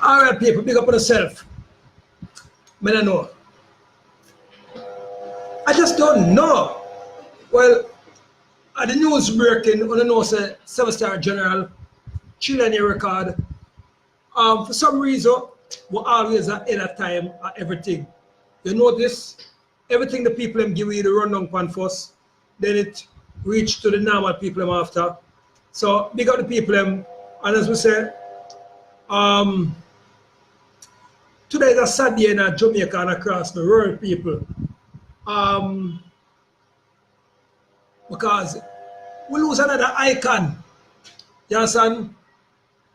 Alright people, big up on yourself. I don't know. I just don't know. Well, the news breaking, I don't know, say 7-star general, Chilean record. For some reason, we always ahead of time at everything. You notice, everything the people them give you the rundown pan first, then it reach to the normal people them after. So big up the people them, and as we say, today is a sad day in Jamaica and across the world, people. Because we lose another icon. You understand?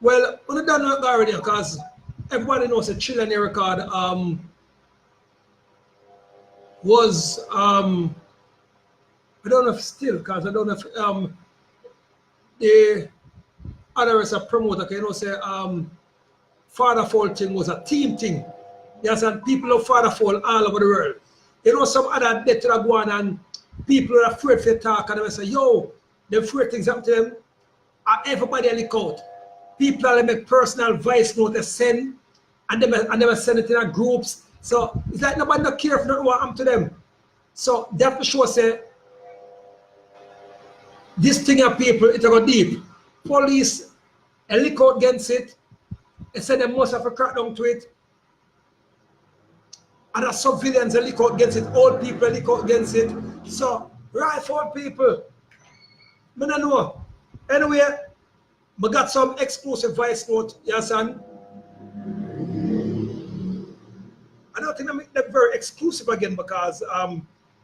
Well, we don't know already because everybody knows the Chilean record was I don't know if still, because I don't know if the other is a promoter, you know, say Father Fowl thing was a team thing. You understand? People of Father Fowl all over the world. You know, some other death that go on and people are afraid to talk and they say, yo, them afraid things happen to them. And everybody look out. People are make personal voice note they send and they send it in groups. So it's like nobody not care if not what happened to them. So that for sure say this thing of people, it go deep. Police look out against it. They say they must have a crackdown to it. And the civilians look out against it, old people look out against it. So, right for people, I don't know. Anyway, I got some exclusive voice note, yes, and I don't think I make them very exclusive again because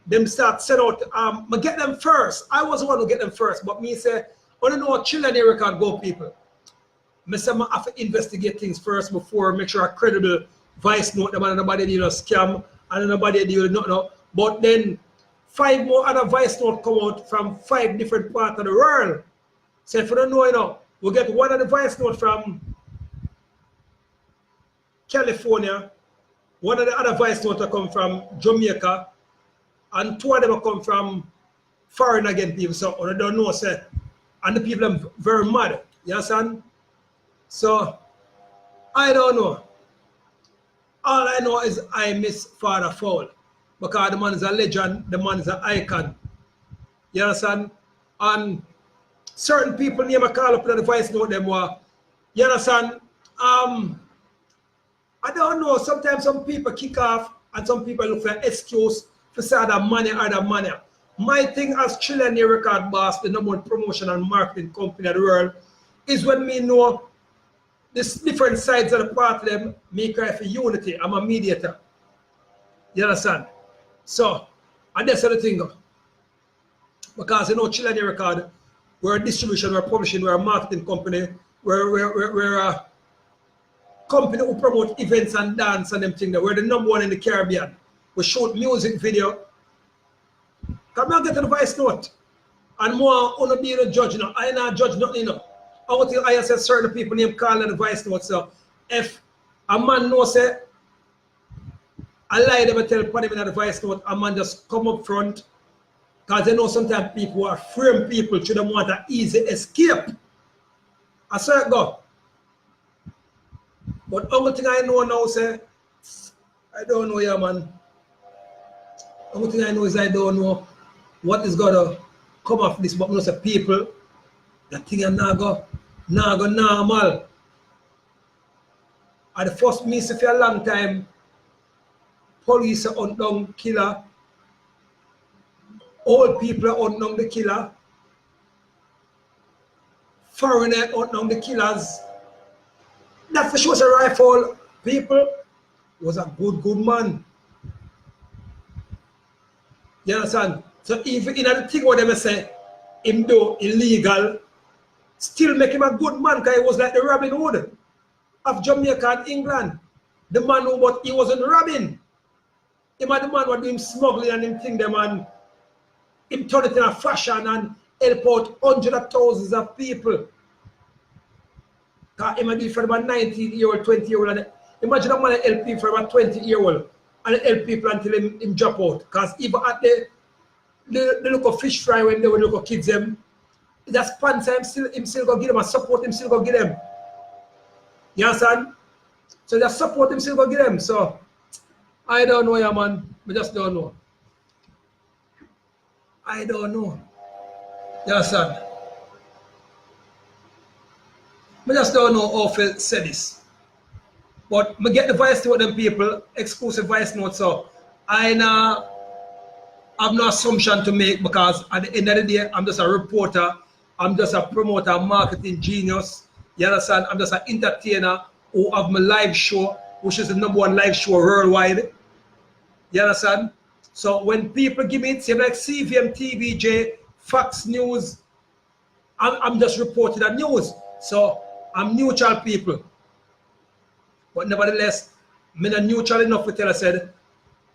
them start set out, I get them first. I was the one who get them first, but me say, I don't know what Chilean record go, people. I say I have to investigate things first before make sure a credible voice note them and nobody deal a scam and nobody deal nothing. But then 5 more other voice note come out from 5 different parts of the world. So if you don't know, you know, we get one of the voice note from California, one of the other voice notes come from Jamaica, and 2 of them come from foreign again people. So I don't know, say, and the people are very mad. You understand? So I don't know. All I know is I miss Father Fowl because the man is a legend, the man is an icon. You understand? And certain people name a call up in the voice note them were, you understand? I don't know, sometimes some people kick off and some people look for an excuse for say the money or the money. My thing as Chilean record boss, the number 1 promotion and marketing company in the world, is when me know this different sides of the party them make cry for unity. I'm a mediator. You understand? So, and that's the thing. Because you know Chilean record, we're a distribution, we're a publishing, we're a marketing company, we're a company who promote events and dance and them things. We're the number 1 in the Caribbean. We shoot music video. Come on, get to the voice note. And more on be the judge, you know. I not judge nothing, you know. I said certain people name call in the voice note. So if a man knows say I lie them and tell put him in the voice note, a man just come up front. Because they know sometimes people are frame people to them want an easy escape. I saw it go. But only thing I know now say, I don't know, yeah, man. Only thing I know is I don't know what is gonna come off this, but most of people, that thing is not go normal. And the first me say for a long time, police are hunt down killer, old people are hunt down the killer, foreigner hunt down the killers. That for sure, a rifle people was a good man. You understand? So even in the thing what they say, him do illegal, still make him a good man because he was like the Robin Hood of Jamaica and England. The man who, but he wasn't robbing. He was the man who doing smuggling and him thing them and him turn it in a fashion and help out hundreds of thousands of people. Because he might do it for about 19-year-old, 20-year-old. And imagine a man help people for about 20-year-old and help people until him drop out. Because even at the look of fish fry when they would look at kids them, that sponsor him still go give them and support him still go give them. You understand? So just support him, still go get them. So I don't know, yeah, man. I just don't know. I don't know. You understand? I just don't know how to say this. But I get the voice note them people, exclusive voice note. So I have no assumption to make because at the end of the day, I'm just a reporter. I'm just a promoter, marketing genius. You understand? I'm just an entertainer who have my live show, which is the #1 live show worldwide. You understand? So when people give me it, say like CVM, TVJ, Fox News, I'm just reporting the news. So I'm neutral people. But nevertheless, I'm not neutral enough to tell I said,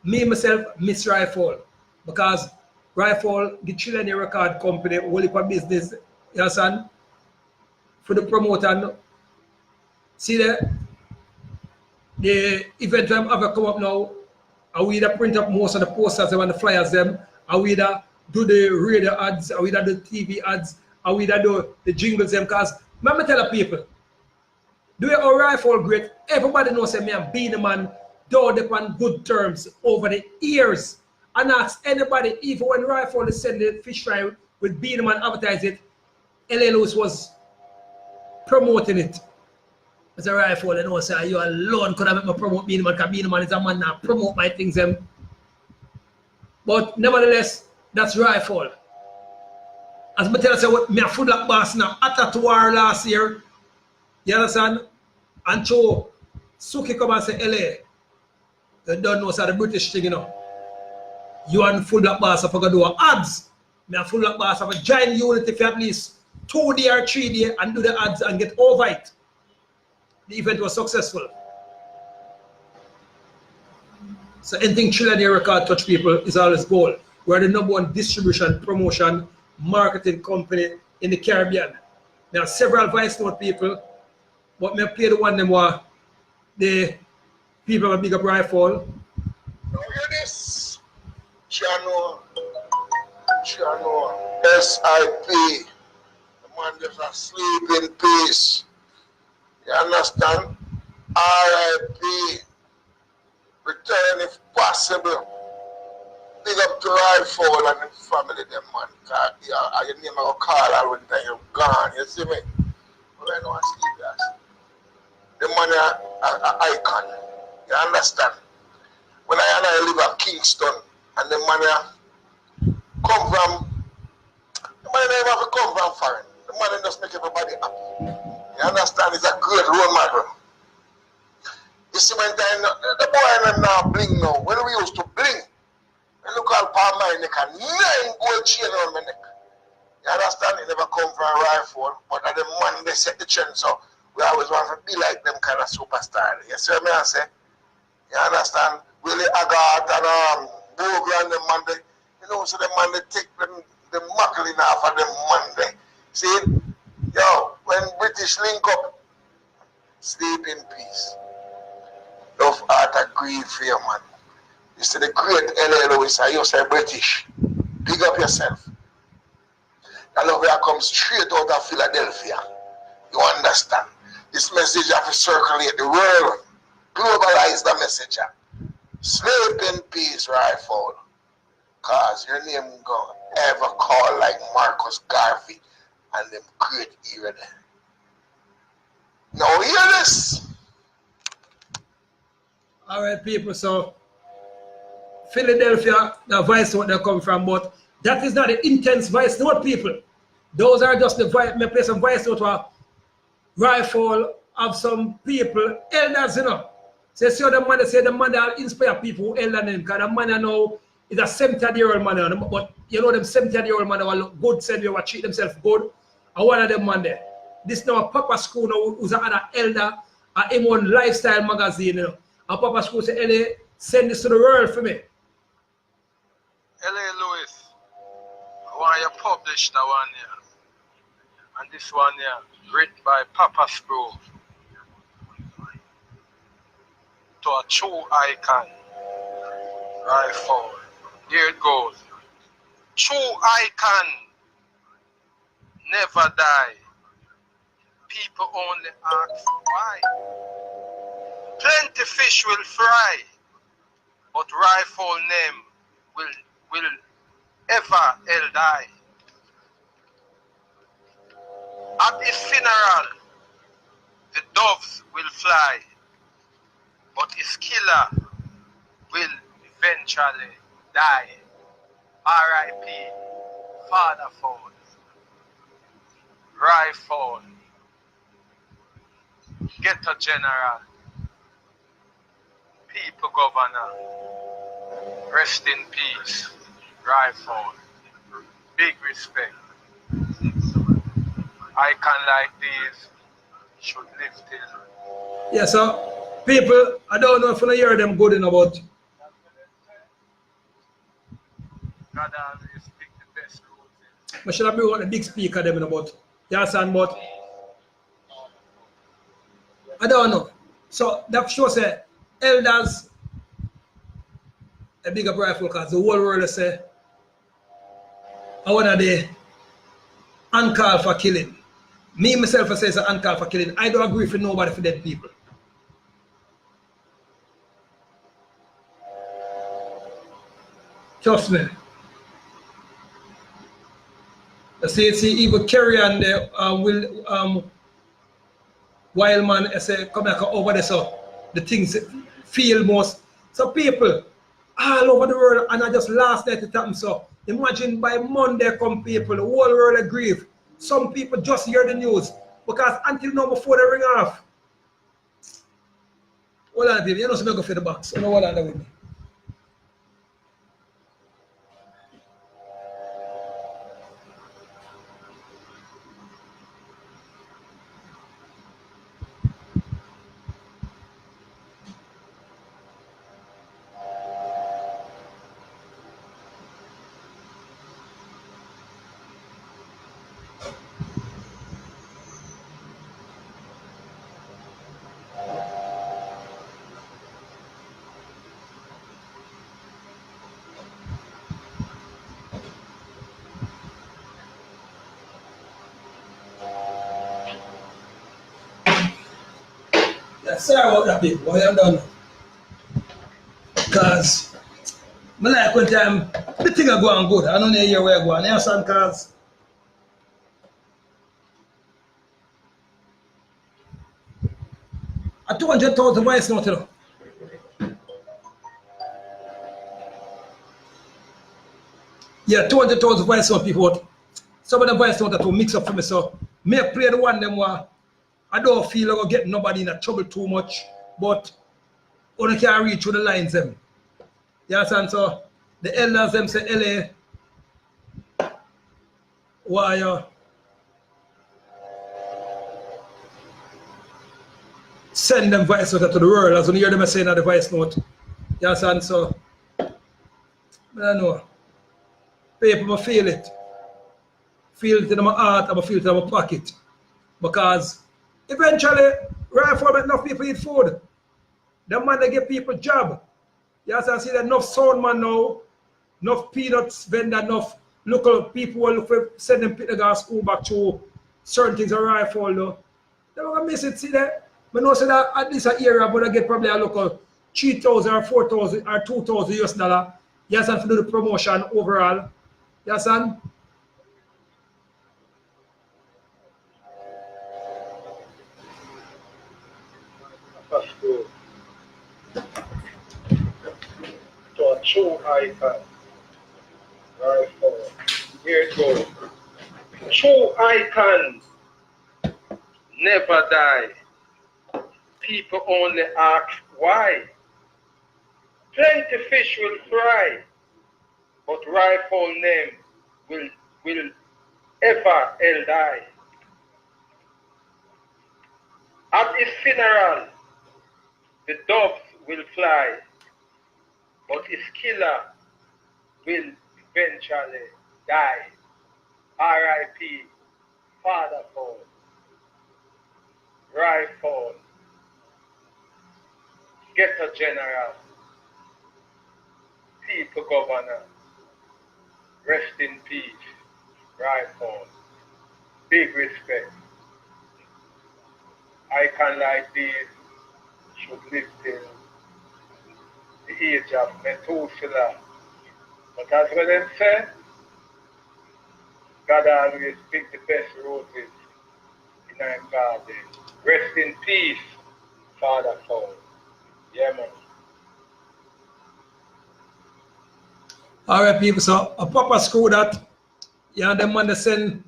me myself miss Rifle. Because Rifle, the Chilean record company, whole heap of business, you understand? For the promoter. See the event I'm ever come up now, I will either print up most of the posters and the flyers them, I will either do the radio ads, I will either do the TV ads, I will either do the jingles them, because let me tell the people, do your Rifle great, everybody knows that me and being the man, though upon good terms over the years. And ask anybody, even when Rifle is send the fish fry with being the man advertise it, LA Lewis was promoting it. As a Rifle, and know say you alone could have made me promote being the man, because being the man is a man now promote my things them. But nevertheless, that's Rifle. As I tell you, say me a food like boss now, after 2 hours last year, you understand? And so Suki come and say LA. They don't know say the British thing, you know. You and full black boss of do ads. Me a full black boss of a giant unity for at least 2 days or 3 days and do the ads and get over it. The event was successful. So anything Trinidad record touch people is always goal. We're the #1 distribution, promotion, marketing company in the Caribbean. There are several voice note people, but me play the one them were the people of Big Up Rifle. Now hear this. Chano, SIP. The man just asleep in peace. You understand? RIP. Return if possible. Big up to Rifle and the family, them man. Your name I will call out when you're gone. You see me? But I don't sleep, guys. The man is an icon. You understand? When I live at Kingston and the man come from, the man never have to come from foreign. The man just make everybody happy. You understand? He's a great role model. You see, when the boy and now bling now. When we used to bling, I look at Palm my neck and 9 gold chain on my neck. You understand? He never come from a Rifle, but at the man they set the trend, so we always want to be like them kind of superstar. You see what I say? You understand? Willie Agat and Bogle and them man, they, you know, so the man they take them, the muckling off of them man they. See, yo, when British link up, sleep in peace. Love, heart, and grief for you, man. You see the great LA Lewis, you say British. Big up yourself. That love here comes straight out of Philadelphia. You understand? This message have to circulate the world. Globalize the message. Sleep in peace, Rifle. Cause your name gonna ever call like Marcus Garvey and them great era there. Now hear this. Alright people, so Philadelphia, the voice note they come from, but that is not the intense voice note people. Those are just the voice, me play some voice note where Rifle of some people, elders, you know. So you see how the man say the man that inspire people who elder them, because the man now is a 70-year-old man, but you know them 70-year-old man will look good, say they will treat themselves good. And one of them man there. This now a Papa School now who's another elder at him on Lifestyle magazine, you know. And Papa School say, LA, send this to the world for me. LA Lewis, I want you publish that one here. And this one here, written by Papa Screw. To a true icon. Rifle. Here it goes. True icon never die. People only ask why. Plenty fish will fry, but rifle name will ever held die. At his funeral, the doves will fly, but his killer will eventually die. R.I.P. Father Fowl, Rifle, Ghetto General, People Governor, rest in peace, Rifle. Big respect. Icon like these should live till. Yeah, so people, I don't know if you hear them good enough, but God always pick the best route. I should have been the big speaker them about. You understand? But I don't know. So that shows say elders a bigger rifle because the whole world say I want the uncall for killing. Me myself I say it's an uncall for killing. I don't agree with nobody for dead people. Trust me. You see, even Kerry and will wild man I say come back over there so the things feel most. So people all over the world and I just last night it happened. So imagine by Monday come people, the whole world grieve. Some people just hear the news because until now before they ring off. Hold on, baby, you know something go for the box. You know what I'm with me. Sorry about that, big boy. I'm done. Because I like when time the thing are going good. I don't know where you're going. You understand? Because I 200,000 voice note, you know. Yeah, 200,000 voice note people. Some of the voice note that will mix up for me. So me play the one them where I don't feel like I get nobody in a trouble too much, but only can reach through the lines them. You understand? So the elders them say LA why send them voice note to the world as when you hear them saying that the voice note. You understand? So I don't know. People feel it. Feel it in my heart, I feel it in my pocket. Because eventually, rifle make enough people eat food. The man they give people job. You have to see that enough sound man now, enough peanuts vendor, enough local people will look for send them to go school back to certain things a rifle though. They're gonna miss it, see that? But no say that at least an area but I get probably a local 3,000 or 4,000 or 2,000 US dollar. You understand, for do the promotion overall. You understand? To a true icon. Rifle. Here it goes. True icons never die. People only ask why. Plenty fish will fry, but rifle name will ever held die. At his funeral, the doves will fly, but his killer will eventually die. R.I.P. Father Fowl, Rifle, Ghetto General, People Governor, rest in peace, Rifle. Big respect. Icon like these should live till the age of Methuselah. But as well as said, God always pick the best roses in our garden. Rest in peace, Father Fowl. Yeah, man. All right, people. So a proper screw that. Yeah, the man that send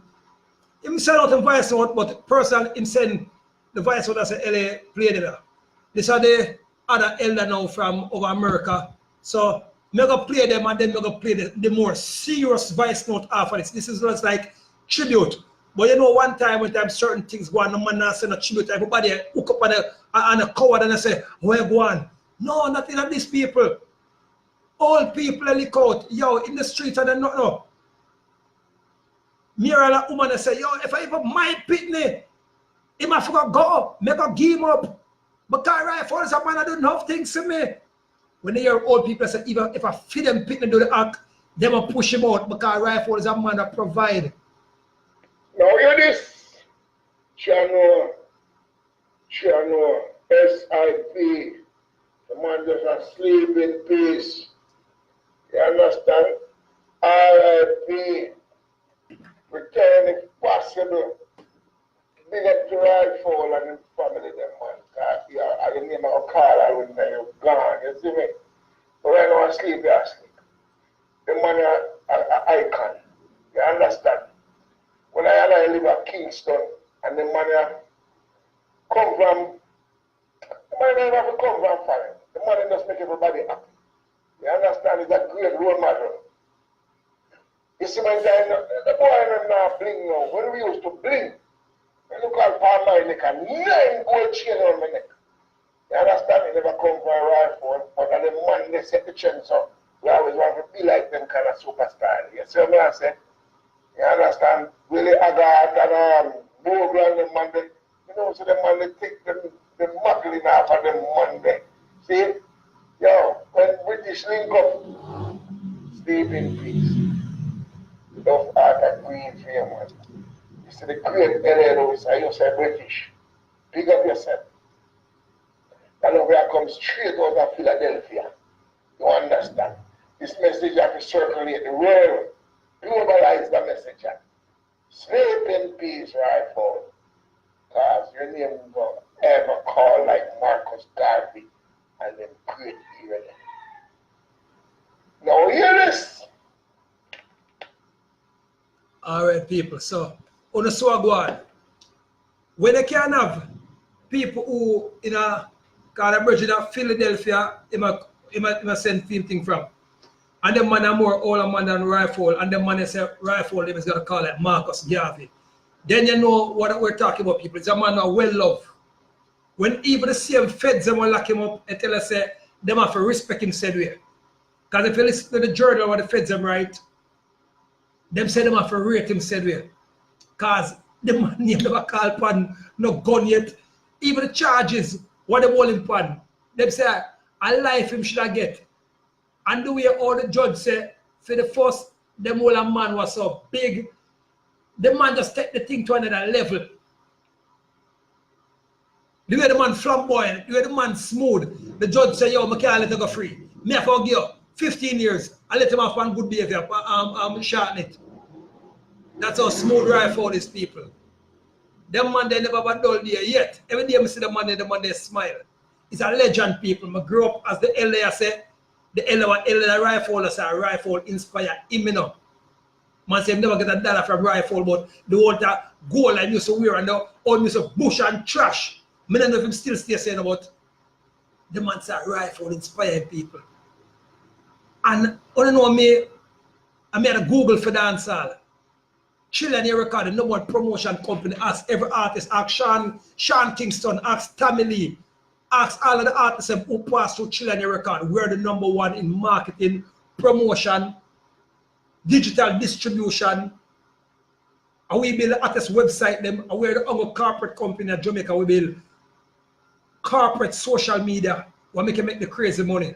him send out the voice note, but person him send the voice note as a LA play there. These are the other elder now from over America. So me go play them and then me go play the more serious voice note after this. This is just like tribute. But you know, one time when time certain things go on, no man not send a tribute. Everybody hook up on a coward and I say, where go on? No, nothing of these people. Old people look out, yo, in the street and they not know. Me or a woman say, yo, if I ever my pitney, he might forgot go, make a game up. Because rifle is a man that do enough things to me. When they hear old people say, even if I feed them pitney do the act, they will push him out because rifle is a man that provide. Now hear this. Chano, S.I.P. The man just asleep in peace. You understand? R.I.P. Return if possible. Big up to Rifle and his family, them man. I didn't name a call when they're gone. You see me? But when I sleep, they're asleep. The man is an icon. You understand? When I live at Kingston and the man come from, the man never have to come from foreign. The man just make everybody happy. You understand? It's a great role model. You see, my time, the boy is not bling now. When we used to bling, when you call Palm my neck and 9 gold chain on my neck. You understand? He never come for a rifle, but the man they set the trend so we always want to be like them kind of superstar. You see what I say? You understand? Willie Agat and Bogle and the man they, you know, so the man they take the muggling off of them Monday. See? Yo, when British link up, sleep in peace. Love art and green for you, man. You see the great LA, you say British. Pick up yourself. That over here comes straight out of Philadelphia. You understand? This message has to circulate the world. Globalize the message. Sleep in peace, Rifle. Because your name will ever call like Marcus Garvey and them great hero. Now hear this. All right, people. So, on the swag one, when they can have people who in a kind of bridge in Philadelphia, he must send film thing from. And the man are more older man than Rifle, and the man say Rifle, they is gonna call it Marcus Garvey. Then you know what we're talking about, people. It's a man who well loved. When even the same feds them will lock him up and tell us say them have to respect him said way. Because if you listen to the journal what the feds them write, them say them have to rate him said way. Because the man never called pan no gun yet. Even the charges, what they hold him pan, them say a life him should have get. And the way all the judge say, for the first, them whole man was so big, the man just take the thing to another level. The way the man flamboyant, the way the man smooth, the judge say, yo, I can't let him go free. Me have to give you 15 years, I let him have one good behavior, shorten it. That's how smooth Rifle these people. Them man, they never been dull there yet. Every day I see the man, they smile. It's a legend, people. I grew up as the elder say, the elder Rifle say Rifle inspire him, you know. Man say never get a dollar from Rifle, but the whole gold I used to wear and the old used to bush and trash. I don't know if him still stay saying about the man say Rifle inspire people. And I don't know me, I made a Google for dancehall. Children here recorded no more promotion company. Ask every artist, ask Sean Kingston, ask Tammy Lee, ask all of the artists who pass through Children here record. We're the #1 in marketing, promotion, digital distribution. And we build the artist website them. And we're the only corporate company in Jamaica. We build corporate social media where we can make the crazy money.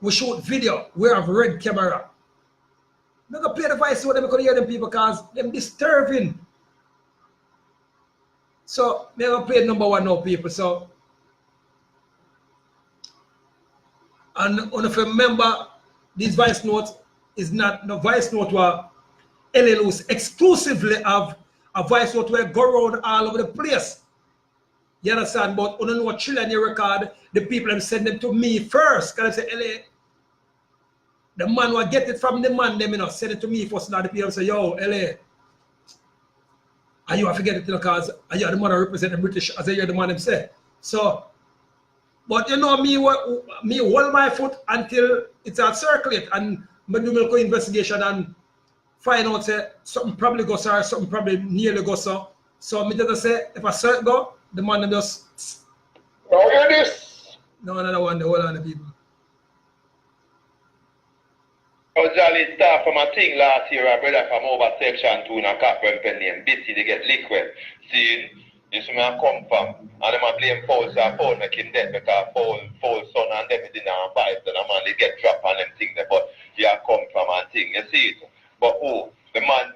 We shoot video. We have red camera. I'm not going to play the voice so them could hear them people because them disturbing. So me gonna play number one now, people. So and if you remember, this voice note is not the voice note where LLOs exclusively have a voice note where go around all over the place. You understand? But on no children you record, the people them send them to me first. Can I say LA? The man will get it from the man, them you know, send it to me first. Now the people say, yo, LA. And you have to get it because you're the man who represent the British as you're the man them say. So, but you know me hold my foot until it's a circulate and me do my investigation and find out say something probably goes or something probably nearly goes so. So me just say if I cert go, the man them just no another one, the whole of the people. I was jolly start from a thing last year, a brother from over section 2 in a Capron Penny and Bitty, they get liquid. See, you see me I come from, and them a blame Fowl, so Fowl make him dead because Fowl son and them is in a fight, and a man they get trapped on them thing there, but you come from a thing, you see it. But the man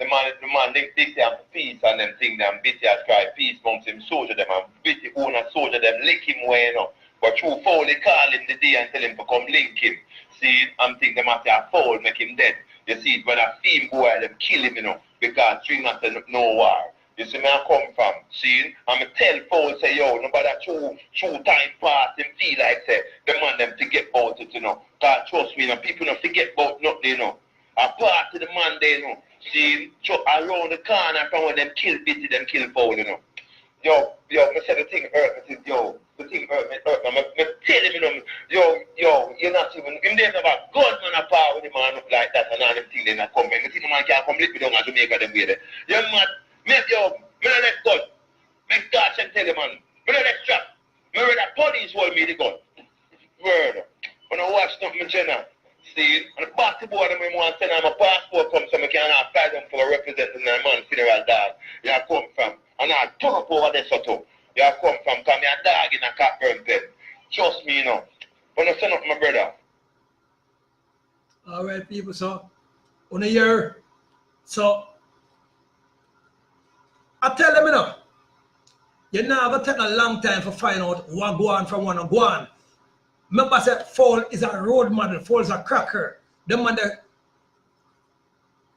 they say peace and them thing, them Bitty has tried peace amongst him soldier them, and Bitty own a soldier them lick him way, you know. But through Fowl they call him the day and tell him to come link him. See, I'm thinking they must have Fowl make him dead. You see, when a theme boy, them kill him, you know, because three not no war. You see me I come from. See, I'm tell Fowl say, yo, nobody true time pass, them feel like say, the man them forget about it, you know. Because trust me, you know, people don't forget about nothing, you know. A part of the man they, you know. See, around the corner from when them kill Bitty, them kill Fowl, you know. Yo, I said the thing hurt me, yo. The thing hurt me. I tell him, you know, yo, you're not even, him there's about God man apart with the man up like that and all them things they not come. I see the man can't come live me down at Jamaica them way there. Yo, man, me don't let gun. Make God and tell the man, me don't let strap. Me read that police hold me the gun. Word. When I watch something, Jenna, see, and the basketball them want to send my passport come so I can't apply them for representing the man funeral dog. Yeah, come from. And I turn up over there, so you have come from, come here, dog in a Capron pen. Trust me, you know. When I send up my brother. All right, people, so, on a year, so, I tell them, you know, you never take a long time to find out what go on from one and go on. Remember, I said, Fowl is a road model, Fowl is a cracker. The man that,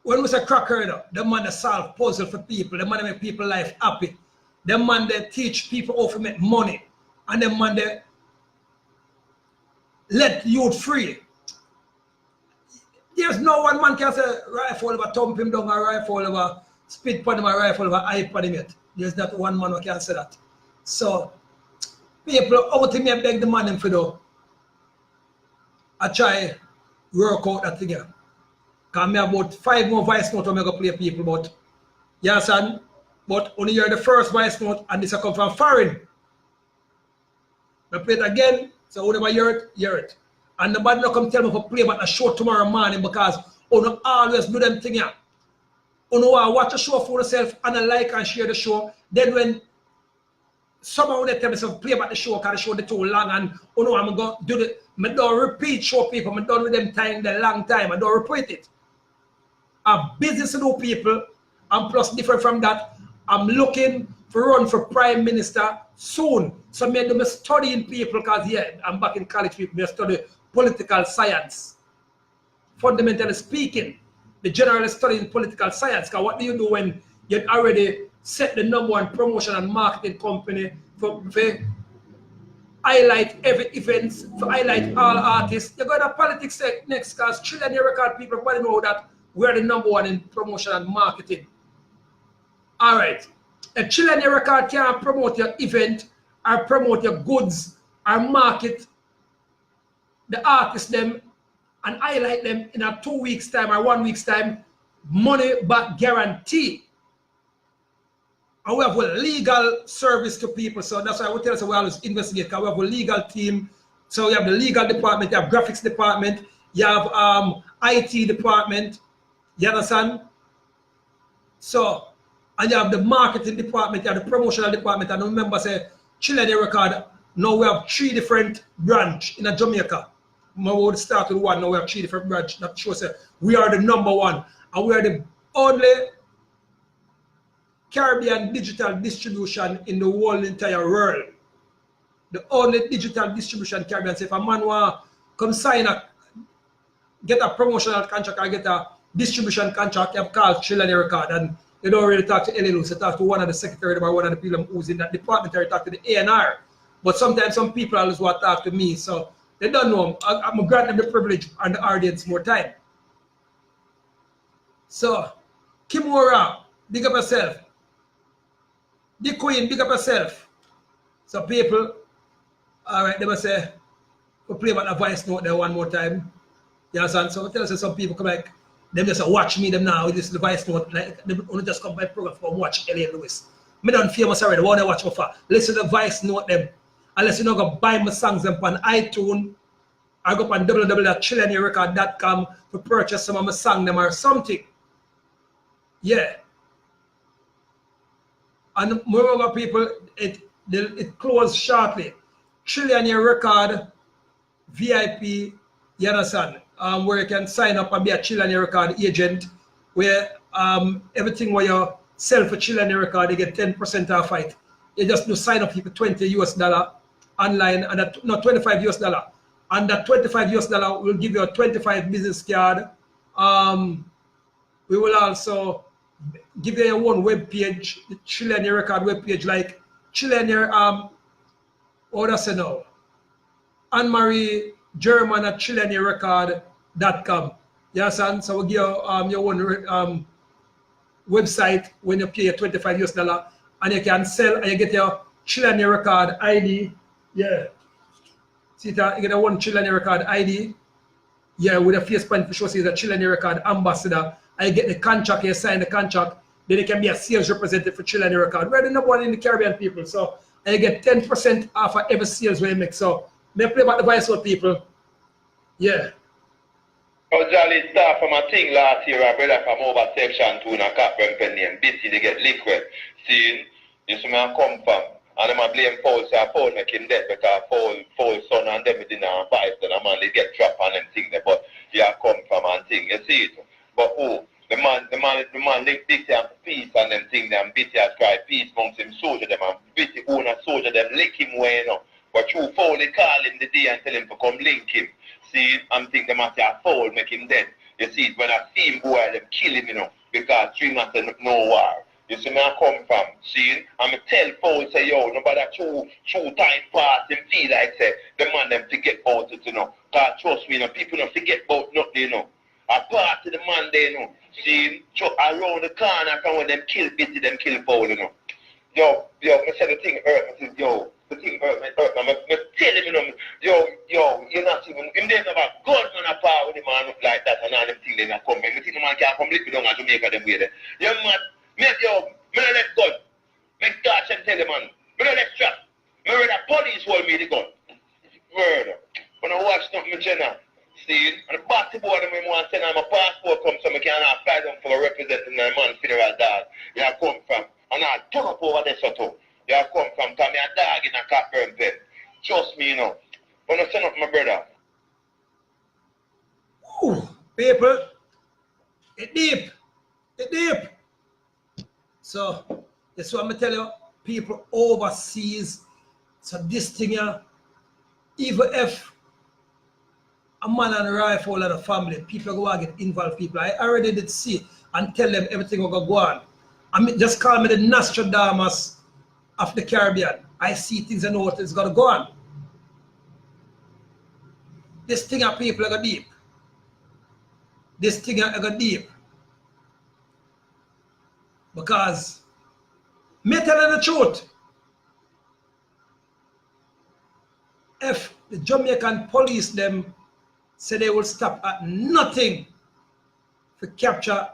when we say cracker, the man that solve puzzle for people, the man that make people life happy, the man that teach people how to make money, and the man that let youth free. There's no one man can say rifle over thump him down, or rifle over spit on him, or rifle over eye on him yet. There's not one man who can say that. So people out to me beg the man for do. I try work out that thing here. Because I have about 5 more voice notes I'm going to play people, but yeah, son. But only hear the first voice note, and this will come from foreign. I play it again, so whenever you hear it. And nobody not come tell me to play about a show tomorrow morning because you always do them thing here. You watch a show for yourself and like and share the show. Then when someone will tell me to play about the show because the show is too long and I'm going to do it. I don't repeat show people. I don't with them time the long time. I don't repeat it. I'm business to do people, and plus different from that, I'm looking for run for Prime Minister soon. So I'm do studying people because yeah, I'm back in college people, I study political science. Fundamentally speaking, the general is studying political science. Because what do you do when you already set the #1 promotion and marketing company for highlight every event, for highlight all artists? You go to politics next because children you record people, everybody know that we're the #1 in promotion and marketing. All right. A children you record can't promote your event or promote your goods or market the artists them and highlight them in a 2 weeks time or 1 week's time, money back guarantee. And we have a legal service to people, so that's why we tell us we always investigate because we have a legal team. So you have the legal department, you have graphics department, you have IT department, you understand? So, and you have the marketing department, you have the promotional department, and remember say, children they record, now we have 3 different branches in Jamaica. We would start with 1, now we have 3 different branches. That shows we are the #1, and we are the only Caribbean digital distribution in the whole entire world. The only digital distribution Caribbean. So if a man want come sign get a promotional contract or get a distribution contract, you have called Trillionaire Record, and you don't really talk to Lling. You talk to one of the secretary or one of the people who's in that department, or you talk to the A&R. But sometimes some people always want to talk to me, so they don't know. I'm going to grant them the privilege and the audience more time. So, Kimura, big up yourself. The Queen, big up yourself. So people, all right, they must say, we'll play about the voice note there one more time. You understand? So tell us some people come like, them just watch me them now with this voice note, like they only just come by program for watch Elliot Lewis. Me done famous already, what they watch me for. Listen to the voice note them. Unless you don't go buy my songs them on iTunes, I go on www.trillionairerecord.com to purchase some of my songs them or something. Yeah. And remember people, it closed shortly. Trillionaire Record VIP, you understand? Where you can sign up and be a Trillionaire Record agent, where everything where you sell for Trillionaire Record, you get 10% off it. You just do sign up for $20 US online, and that, no, $25 US. And that $25 US will give you a 25 business card. We will also give you your own web page, the Trillionaire Record web page, like Trillionaire, what does it now? Anne-Marie German at trillionairerecord.com. You understand? So we'll give you your own website when you pay your $25 US, and you can sell and you get your Trillionaire Record ID. Yeah. See that? You get a one Trillionaire Record ID. Yeah, with a face point for sure, see the Trillionaire Record ambassador. And you get the contract, you sign the contract, then you can be a sales representative for Trillionaire Record. We're the number one in the Caribbean people. So and you get 10% off of every sales we make. So may play about the voice with people. Yeah. Oh, Jolly start from a thing last year, a brother from over section 2 in a Capron Penny and busy they get liquid. See, this man come from. And them a blame Fowl, say Fowl make him dead because Fowl son and them didn't have fight, and a man they get trapped on them thing there, but he a come from and thing, you see it. But oh, the man lick this and peace and them thing them bitty as cry peace amongst him soldier them and bitty owner soldier them lick him way you know. But through Fowl they call him the day and tell him to come link him. See, I'm thinking the matter of Fowl make him dead. You see it, when I see him go out them kill him, you know, because 3 months no war. You see me I come from, see, and I tell Fowl say, yo, nobody true time pass, them feel like say, the man them forget about it, you know. Because trust me, you know, people don't forget about nothing, you know. I pass to the man there, you know. See, around the corner from when them kill Bitty, them kill Fowl, you know. Yo, I said the thing hurt, I said, yo, the thing hurt, I tell him, you know, yo, you're not even, him there never gun man apart with the man look like that, and all them things they not come, and the thing the man can't come lick me down at Jamaica them way there. Yo, man, me don't let gun. Make touch and tell the man. Me don't let trap. Me read the police hold me the gun. Murder. When I watch something, Jenna, see, and the basketball them want to send my passport come so I can't apply them for representing the man federal dog. You have come from. And I turn up over there, so too. You have come from. Come here, dog in a Capron pen. Trust me, you know. When I send up my brother. Ooh, people. It deep. So that's what I'm telling you, people overseas. So this thing here, even if a man and a rifle and a family, people go and get involved. People, I already did see and tell them everything will go on. I mean, just call me the Nostradamus of the Caribbean. I see things and know what is gonna go on. This thing of people are deep. This thing are deep. Because me telling the truth, if the Jamaican police them say they will stop at nothing to capture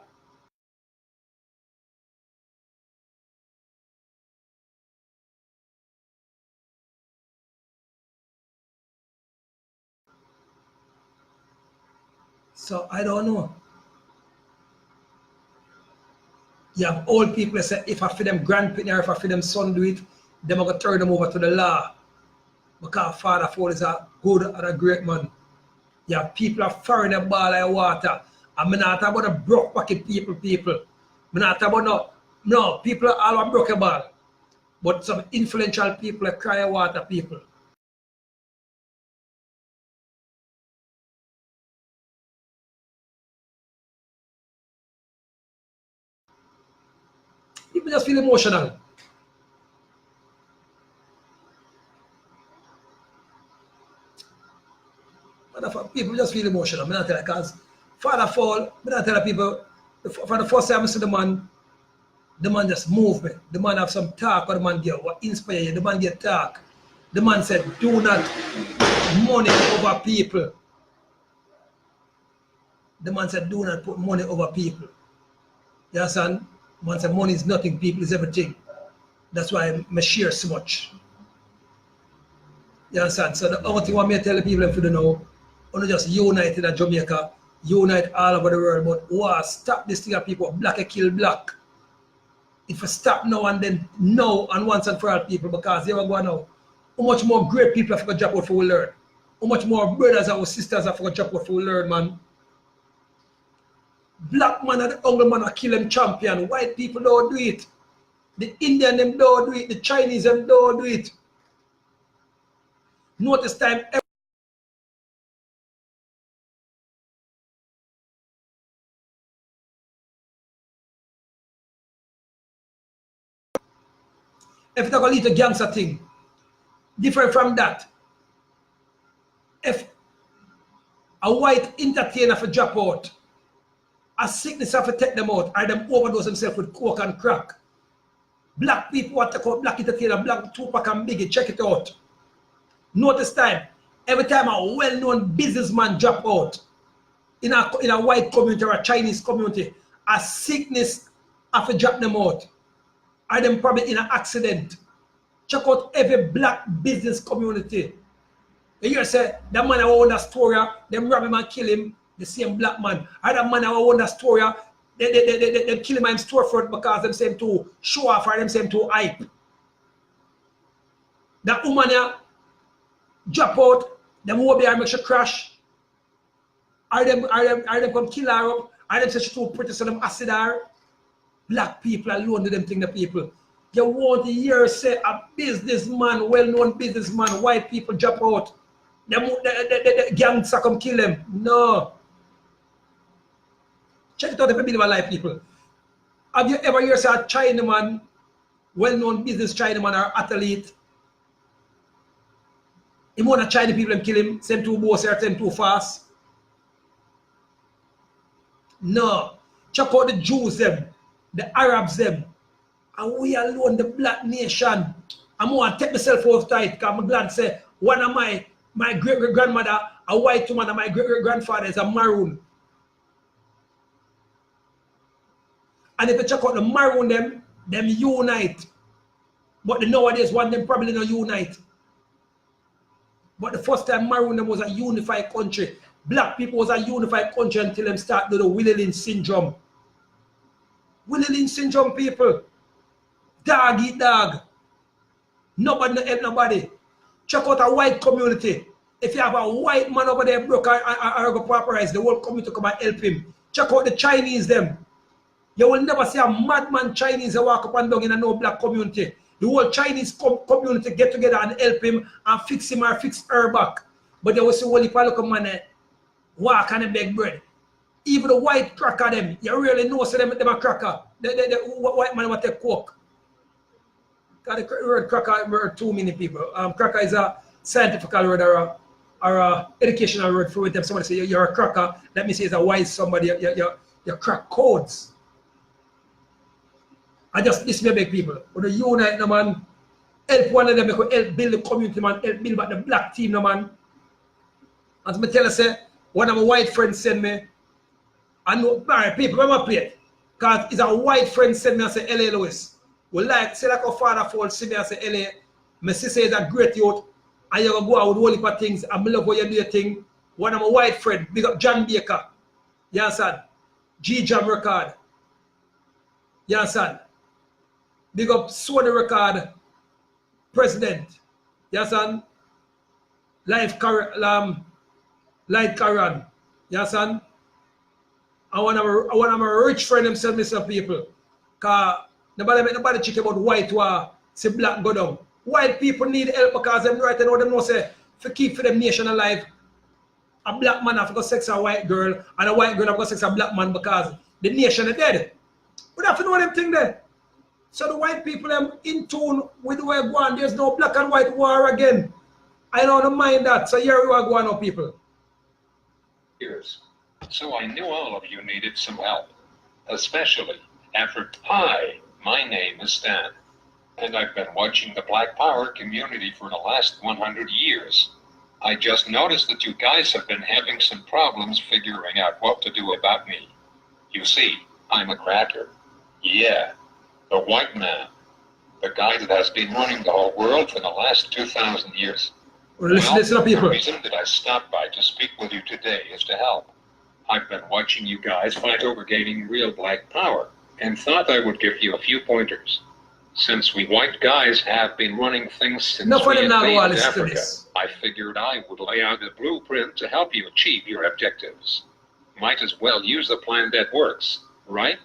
so I don't know. You have old people that say if I feed them grandparents or if I feed them son do it, them are going to turn them over to the law. Because Father Fowl is a good and a great man. You have people are foreign a ball of water. I'm not talking about the broke pocket people. I'm not talking about no No, people are all unbreakable. But some influential people are cry water people. People just feel emotional. People just feel emotional. I'm not telling because Father Fowl, I'm not telling people for the first time I see the man just move me. The man have some talk or the man get what inspire you. The man get talk. The man said, do not money over people. The man said, do not put money over people. You understand? The man said, money is nothing, people is everything. That's why I share so much. You understand? So the only thing I may tell the people to know, only just unite in Jamaica, unite all over the world, but wow, stop this thing of people, black kill black. If we stop now and then, now and once and for all people, because they will go now, how much more great people have to drop out for we learn? How much more brothers and sisters have to drop out for we learn, man? Black man and the hungry man are kill them champion. White people don't do it. The Indian them don't do it. The Chinese them don't do it. Notice time. If it's a little gangster thing, different from that. If a white entertainer for drop out, a sickness have to take them out, or them overdose themselves with coke and crack. Black people want to call black entertainer, black Tupac and Biggie, check it out. Notice time, every time a well-known businessman drop out in a white community or a Chinese community, a sickness have to drop them out. Or them probably in an accident. Check out every black business community. You hear say, that man who own that story, them rob him and kill him, the same black man. Or that man who own that story, they kill him in storefront because them same to show off or them same to hype. That woman here, drop out, them over there make she crash. Or them come kill her up, or them say she too pretty so them acid her. Black people alone do them thing the people. You want to hear say a businessman, well-known businessman, white people drop out. The gangster come kill them. No. Check it out if you believe alive people. Have you ever heard say a Chinaman, well-known business Chinaman or athlete? He want to Chinese people and kill him, send too boss or send too fast. No. Check out the Jews them. The Arabs them, and we alone, the black nation. I'm going to take myself off tight because I'm glad to say one of my great-great-grandmother, a white woman, and my great-great-grandfather is a maroon. And if you check out the maroon them unite. But the nowadays one them probably not unite. But the first time maroon them was a unified country. Black people was a unified country until them start doing the Lling syndrome. Lling syndrome people. Dog eat dog. Nobody no help nobody. Check out a white community. If you have a white man over there broke or go pauperize, the whole community come and help him. Check out the Chinese them. You will never see a madman Chinese who walk up and down in a no black community. The whole Chinese community get together and help him and fix him or fix her back. But you will see only local man walk and beg bread. Even the white cracker them, you really know so them a cracker. The white man will take coke. Because the word cracker word too many people. Cracker is a scientific word or a educational word for them. Somebody say you're a cracker. Let me say it's a wise somebody. You crack codes. I just this may beg people. But the unite no man, help one of them, help build the community man, help build back the black team no man. As I tell you say, one of my white friends send me. I know, people, remember play. Because it's a white friend send me and say, LA Lewis. We like, say like our Father Fowl send me and say, LA, my sister is a great youth. And you're going to go out with all heap of things. I love how you do your thing. One of my white friends, big up John Baker. You understand? G-Jam record. You understand? Big up Sony record. President. You understand? Light Karan. You understand? I want to rich friend himself, Mr. People. Because Nobody check about white war, say black go down. White people need help because them right now them know say to keep for them nation alive. A black man have got sex a white girl and a white girl have got sex a black man because the nation is dead. We have to know them thing there. So the white people are in tune with where we're going. There's no black and white war again. I don't mind that. So here we are going now, people. Years. So I knew all of you needed some help. Especially after, hi, my name is Stan. And I've been watching the Black Power community for the last 100 years. I just noticed that you guys have been having some problems figuring out what to do about me. You see, I'm a cracker. Yeah, the white man. The guy that has been running the whole world for the last 2,000 years. Well, listen, people. The reason that I stopped by to speak with you today is to help. I've been watching you guys fight over gaining real black power and thought I would give you a few pointers. Since we white guys have been running things since we invaded Africa, I figured I would lay out a blueprint to help you achieve your objectives. Might as well use the plan that works, right?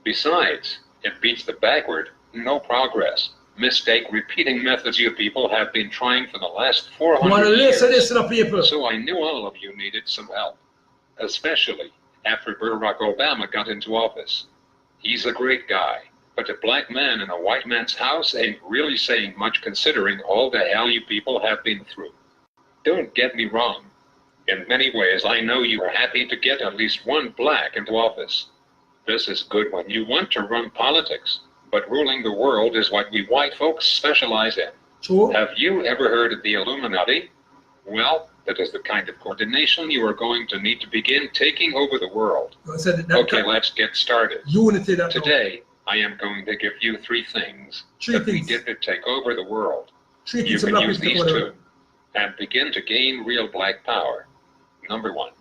Besides, it beats the backward, no progress, mistake repeating methods you people have been trying for the last 400 years. Listen, people. So I knew all of you needed some help, especially after Barack Obama got into office. He's a great guy, but a black man in a white man's house ain't really saying much considering all the hell you people have been through. Don't get me wrong. In many ways, I know you are happy to get at least one black into office. This is good when you want to run politics, but ruling the world is what we white folks specialize in. True. Have you ever heard of the Illuminati? Well, that is the kind of coordination you are going to need to begin taking over the world. Okay, let's get started. Unity. Today, I am going to give you three things that we did to take over the world. You can use these two and begin to gain real black power. Number one,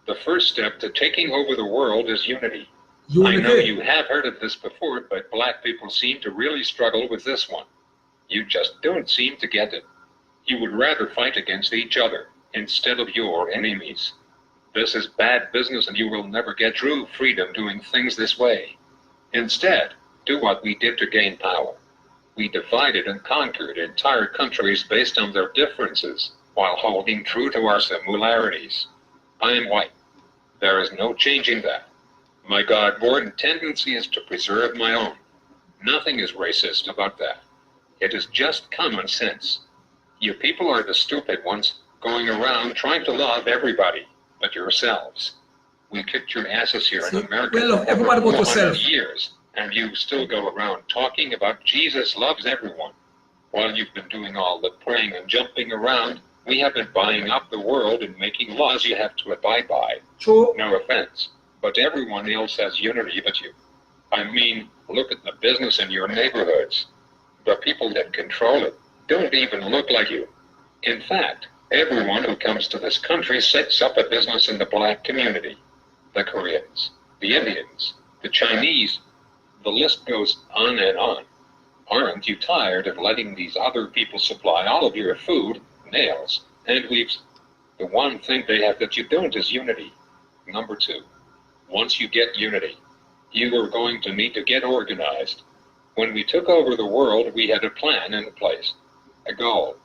the first step to taking over the world is unity. I know you have heard of this before, but black people seem to really struggle with this one. You just don't seem to get it. You would rather fight against each other instead of your enemies. This is bad business and you will never get true freedom doing things this way. Instead, do what we did to gain power. We divided and conquered entire countries based on their differences, while holding true to our similarities. I am white. There is no changing that. My God-born tendency is to preserve my own. Nothing is racist about that. It is just common sense. You people are the stupid ones, going around trying to love everybody, but yourselves. We kicked your asses here in America for over 400 years, and you still go around talking about Jesus loves everyone. While you've been doing all the praying and jumping around, we have been buying up the world and making laws you have to abide by. True. No offense, but everyone else has unity but you. I mean, look at the business in your neighborhoods. The people that control it don't even look like you. In fact, everyone who comes to this country sets up a business in the black community. The Koreans, the Indians, the Chinese, the list goes on and on. Aren't you tired of letting these other people supply all of your food, nails, and weaves? The one thing they have that you don't is unity. Number two, once you get unity, you are going to need to get organized. When we took over the world, we had a plan in place, a goal.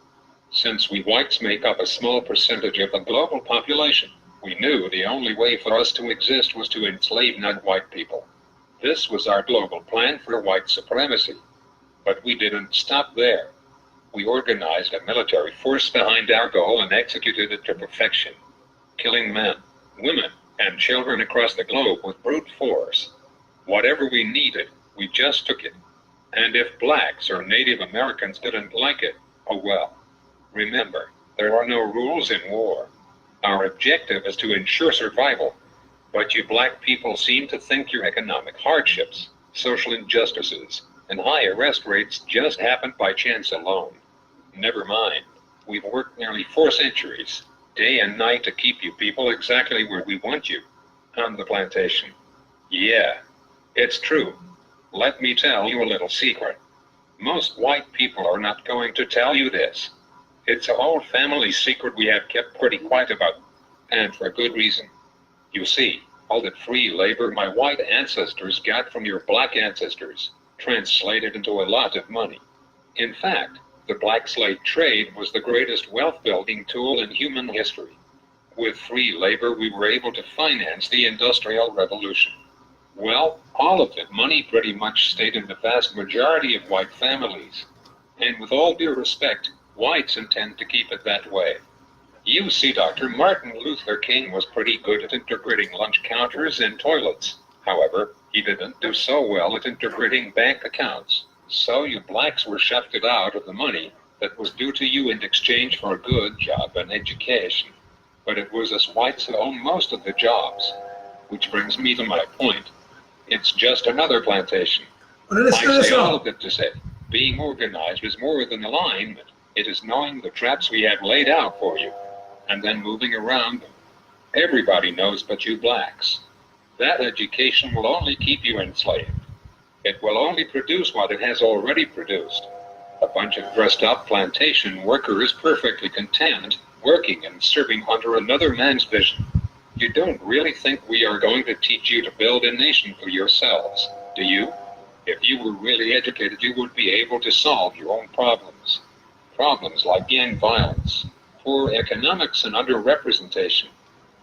Since we whites make up a small percentage of the global population, we knew the only way for us to exist was to enslave non-white people. This was our global plan for white supremacy. But we didn't stop there. We organized a military force behind our goal and executed it to perfection, killing men, women, and children across the globe with brute force. Whatever we needed, we just took it. And if blacks or Native Americans didn't like it, oh well. Remember, there are no rules in war. Our objective is to ensure survival. But you black people seem to think your economic hardships, social injustices, and high arrest rates just happened by chance alone. Never mind. We've worked nearly 4 centuries, day and night, to keep you people exactly where we want you, on the plantation. Yeah, it's true. Let me tell you a little secret. Most white people are not going to tell you this. It's a whole family secret we have kept pretty quiet about, and for good reason. You see, all that free labor my white ancestors got from your black ancestors, translated into a lot of money. In fact, the black slave trade was the greatest wealth-building tool in human history. With free labor, we were able to finance the Industrial Revolution. Well, all of that money pretty much stayed in the vast majority of white families. And with all due respect, whites intend to keep it that way. You see, Dr. Martin Luther King was pretty good at integrating lunch counters and toilets. However, he didn't do so well at integrating bank accounts. So you blacks were shafted out of the money that was due to you in exchange for a good job and education. But it was us whites who owned most of the jobs. Which brings me to my point. It's just another plantation. I say all of it to say, being organized is more than alignment. It is knowing the traps we have laid out for you, and then moving around them. Everybody knows but you blacks. That education will only keep you enslaved. It will only produce what it has already produced. A bunch of dressed up plantation workers perfectly content, working and serving under another man's vision. You don't really think we are going to teach you to build a nation for yourselves, do you? If you were really educated, you would be able to solve your own problems. Problems like gang violence, poor economics, and underrepresentation.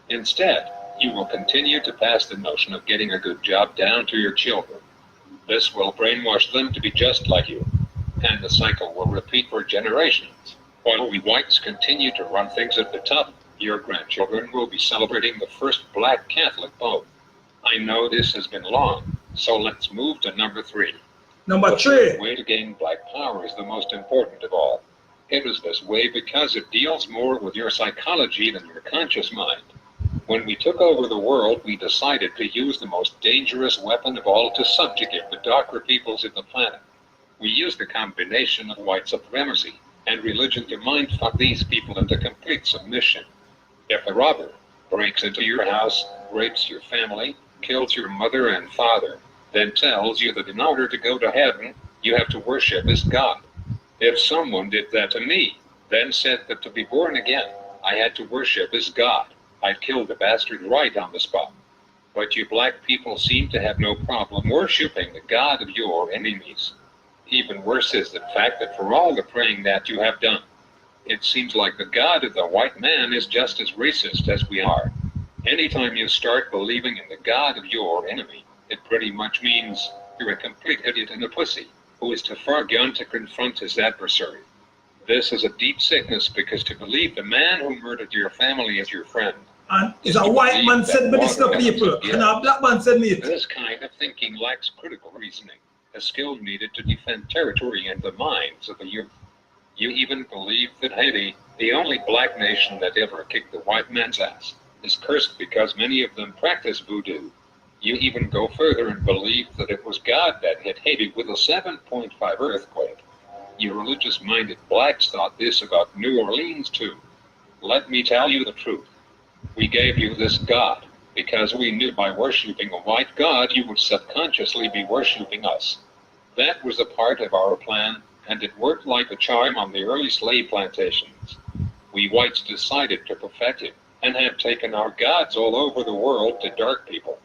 Instead, you will continue to pass the notion of getting a good job down to your children. This will brainwash them to be just like you, and the cycle will repeat for generations. While we whites continue to run things at the top, your grandchildren will be celebrating the first black Catholic Pope. I know this has been long, so let's move to number 3. Number 3. The way to gain black power is the most important of all. It is this way because it deals more with your psychology than your conscious mind. When we took over the world, we decided to use the most dangerous weapon of all to subjugate the darker peoples of the planet. We used a combination of white supremacy and religion to mindfuck these people into complete submission. If a robber breaks into your house, rapes your family, kills your mother and father, then tells you that in order to go to heaven, you have to worship his God. If someone did that to me, then said that to be born again, I had to worship his God, I'd kill the bastard right on the spot. But you black people seem to have no problem worshiping the God of your enemies. Even worse is the fact that for all the praying that you have done, it seems like the God of the white man is just as racist as we are. Anytime you start believing in the God of your enemy, it pretty much means you're a complete idiot and a pussy who is too far gone to confront his adversary. This is a deep sickness because to believe the man who murdered your family is your friend. And it's a white man said me this to people, and a black man said me it. This kind of thinking lacks critical reasoning, a skill needed to defend territory and the minds of the youth. You even believe that Haiti, the only black nation that ever kicked the white man's ass, is cursed because many of them practice voodoo. You even go further and believe that it was God that hit Haiti with a 7.5 earthquake. You religious-minded blacks thought this about New Orleans too. Let me tell you the truth. We gave you this God because we knew by worshiping a white God you would subconsciously be worshiping us. That was a part of our plan, and it worked like a charm on the early slave plantations. We whites decided to perfect it and have taken our gods all over the world to dark people.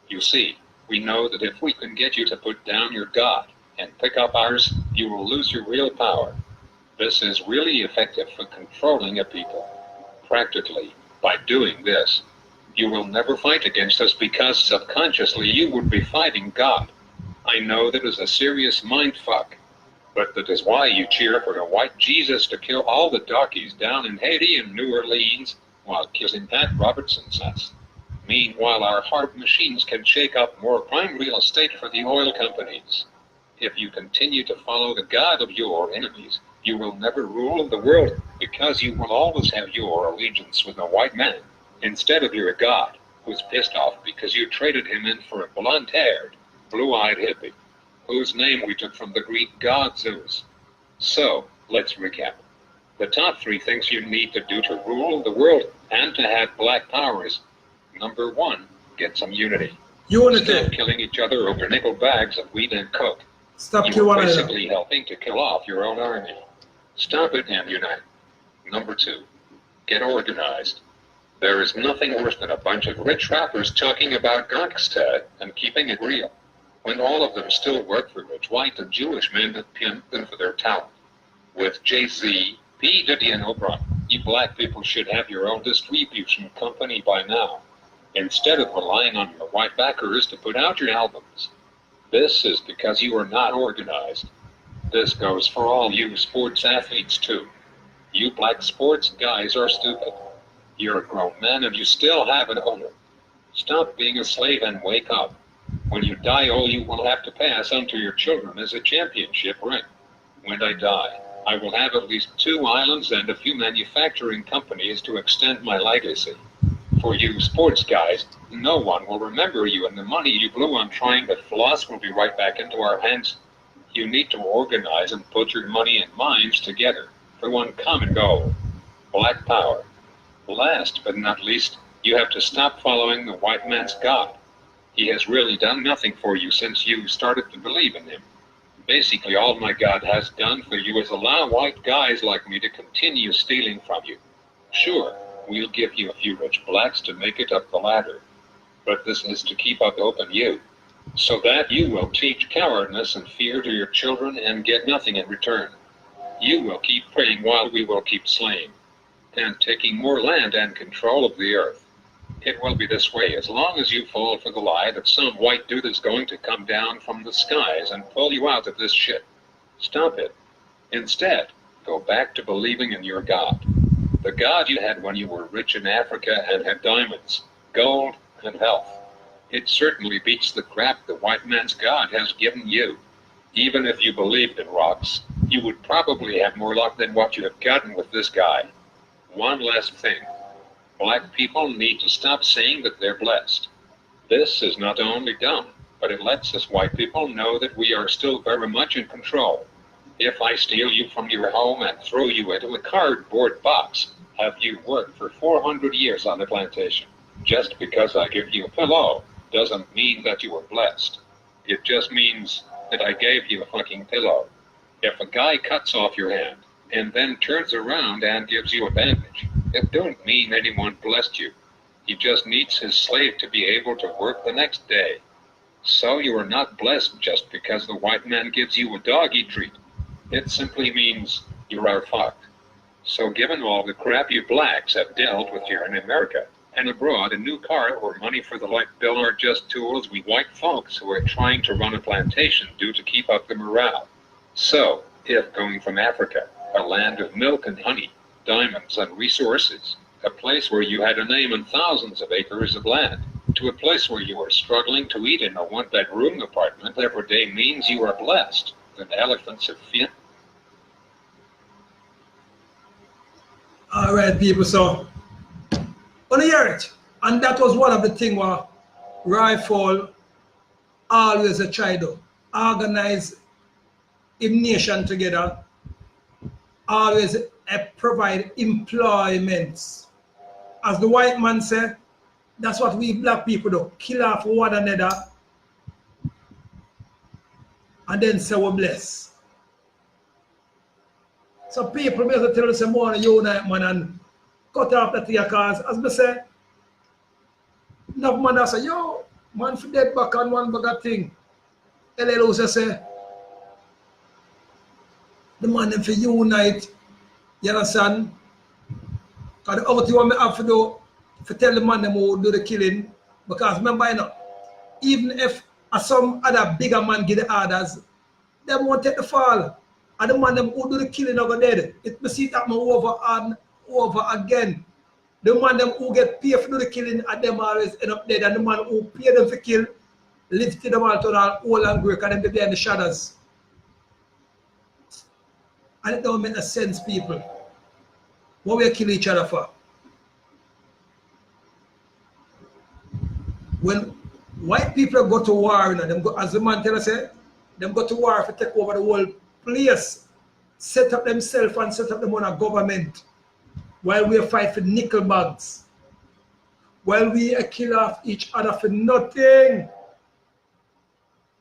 You see, we know that if we can get you to put down your God and pick up ours, you will lose your real power. This is really effective for controlling a people. Practically, by doing this, you will never fight against us because subconsciously you would be fighting God. I know that is a serious mindfuck, but that is why you cheer for a white Jesus to kill all the darkies down in Haiti and New Orleans while kissing Pat Robertson's ass. Meanwhile, our hard machines can shake up more prime real estate for the oil companies. If you continue to follow the God of your enemies, you will never rule the world because you will always have your allegiance with a white man instead of your God, who's pissed off because you traded him in for a blonde-haired, blue-eyed hippie, whose name we took from the Greek god Zeus. So, let's recap. The top 3 things you need to do to rule the world and to have black powers. Number 1, get some unity. Unity. Stop killing each other over nickel bags of weed and coke. Stop You killing are one another. basically helping to kill off your own army. Stop it and unite. Number 2, get organized. There is nothing worse than a bunch of rich rappers talking about gangsta and keeping it real. when all of them still work for rich white and Jewish men that pimp them for their talent. With Jay-Z, P. Diddy, and Oprah, you black people should have your own distribution company by now, instead of relying on your white backers to put out your albums. This is because you are not organized. This goes for all you sports athletes too. You black sports guys are stupid. You're a grown man and you still have an owner. Stop being a slave and wake up. When you die, all you will have to pass on to your children is a championship ring. When I die, I will have at least 2 islands and a few manufacturing companies to extend my legacy. For you sports guys, no one will remember you, and the money you blew on trying to floss will be right back into our hands. You need to organize and put your money and minds together for one common goal: black power. Last but not least, you have to stop following the white man's God. He has really done nothing for you since you started to believe in him. Basically, all my God has done for you is allow white guys like me to continue stealing from you. Sure, we'll give you a few rich blacks to make it up the ladder, but this is to keep up open you, so that you will teach cowardness and fear to your children and get nothing in return. You will keep praying while we will keep slaying, and taking more land and control of the earth. It will be this way as long as you fall for the lie that some white dude is going to come down from the skies and pull you out of this shit. Stop it. Instead, go back to believing in your God. The God you had when you were rich in Africa and had diamonds, gold, and health. It certainly beats the crap the white man's God has given you. Even if you believed in rocks, you would probably have more luck than what you have gotten with this guy. One last thing. Black people need to stop saying that they're blessed. This is not only dumb, but it lets us white people know that we are still very much in control. If I steal you from your home and throw you into a cardboard box, have you worked for 400 years on the plantation? Just because I give you a pillow doesn't mean that you were blessed. It just means that I gave you a fucking pillow. If a guy cuts off your hand and then turns around and gives you a bandage, it don't mean anyone blessed you. He just needs his slave to be able to work the next day. So you are not blessed just because the white man gives you a doggy treat. It simply means you are fucked. So given all the crap you blacks have dealt with here in America and abroad, a new car or money for the light bill are just tools we white folks who are trying to run a plantation do to keep up the morale. So, if going from Africa, a land of milk and honey, diamonds and resources, a place where you had a name and thousands of acres of land, to a place where you are struggling to eat in a one-bedroom apartment every day means you are blessed, then elephants have fear. All right, people, so on the hear it, and that was one of the things where Fowl always try to organize him nation together, always provide employments. As the white man said, that's what we black people do, kill off one another and then say we're blessed. So people may tell us more unite, man, and cut off the thing, because as I say, enough man that say, yo, man for dead back on one bag of thing. LL say, the man them for unite, you understand? Because the other thing what I have to do, to tell the man them who do the killing, because remember, you know, even if some other bigger man give the orders, they won't take the fall. And the man them who do the killing over dead. It may see that man over and over again. The man them who get paid for do the killing and them always end up dead. And the man who pay them for kill, live to them all to all old and grey, and them be in the shadows. And it don't make no sense, people. What we kill each other for? When white people go to war, you know, them go, as the man tell us, them go to war to take over the whole place, set up themselves and set up them on a government, while we fight for nickel bags, while we kill off each other for nothing.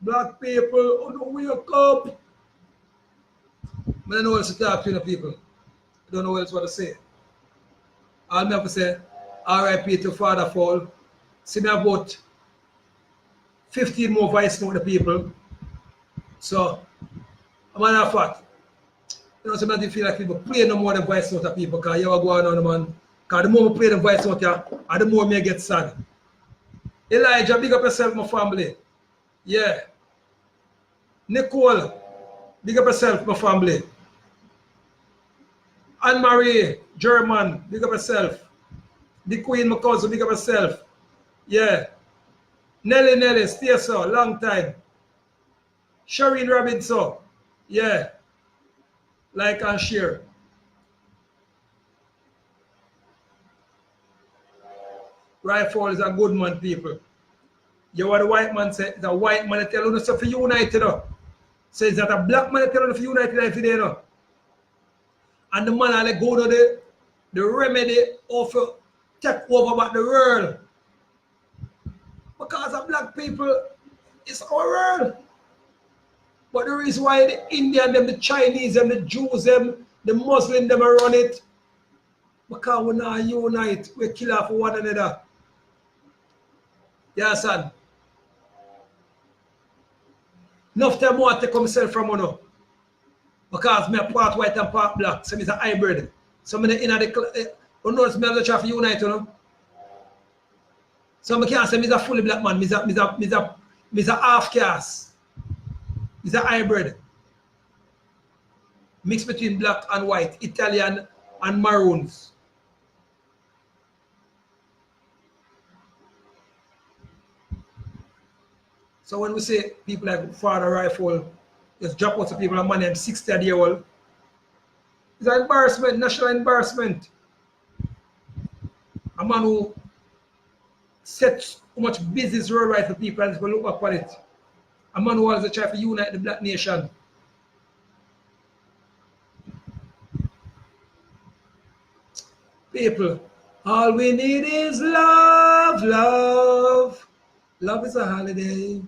Black people, oh no, wake up. I don't know what else to talk to the people. I don't know what else to say. I'll never say, R.I.P. to Father Fowl. See me about 15 more voice note the people. So, a matter of fact, you know, sometimes you feel like people play no more than voice note of people because you are going on, man. Because the more we play the voice note, and the more me get sad. Elijah, big up yourself, my family. Yeah. Nicole, big up yourself, my family. Anne-Marie, German, big up yourself. The Queen, my cousin, big up yourself. Yeah. Nelly, stay so, long time. Shireen Robinson, yeah. Like and share. Rifle is a good man, people. You what the white man say, the white man tell you stuff for united. Says that a black man tell you for united every day. And the man like go to the remedy of take over about the world. Because of black people, it's our world. But the reason why the Indian, them, the Chinese, them, the Jews, them, the Muslim, them run it, because we not unite, we kill off one another. Yeah, son. Enough time want to take myself from one. Because me a part white and part black, so it's a hybrid. So I'm in the you know, I'm not trying to unite, you know. So I can't say I'm a fully black man, I'm a half caste. It's a hybrid. Mixed between black and white, Italian and maroons. So when we say people like Father Rifle, just drop out to people and man them 60-year-old, it's an embarrassment, national embarrassment. A man who sets so much business worldwide for people and people look up on it. A man who wants to try to unite the black nation. People, all we need is love, love. Love is a holiday.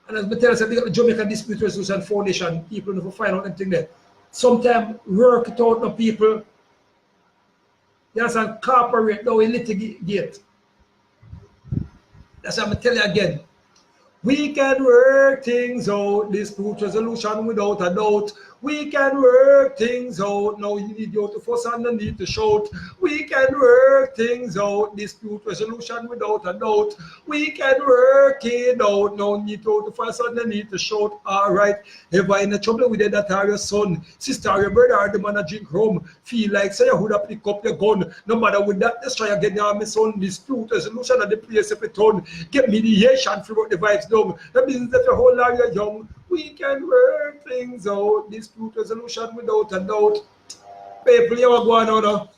And as I tell you, the Jamaica Dispute Resolution Foundation, people need to find out anything there. Sometimes work it out, no people. There's a corporate now in litigate. That's what I'm telling you again. We can work things out, dispute resolution without a doubt. We can work things out. Now you need you to fuss and the need to shout. We can work things out, dispute resolution without a doubt. We can work it out. Now need you to fuss and the need to shout. All right. Ever in the trouble with it, that are your son, sister, or your brother, or the man that drink rum, feel like say you would have pick up your gun. No matter with that, let's try again. Now my son, dispute resolution at the place of a ton. Get mediation throughout the vibes down. That means that the whole lot you're young. We can work things out, dispute resolution without a doubt. People, you are going on.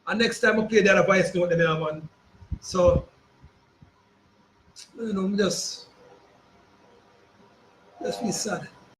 And next time I play the other voice note, man. So, you know, just be sad.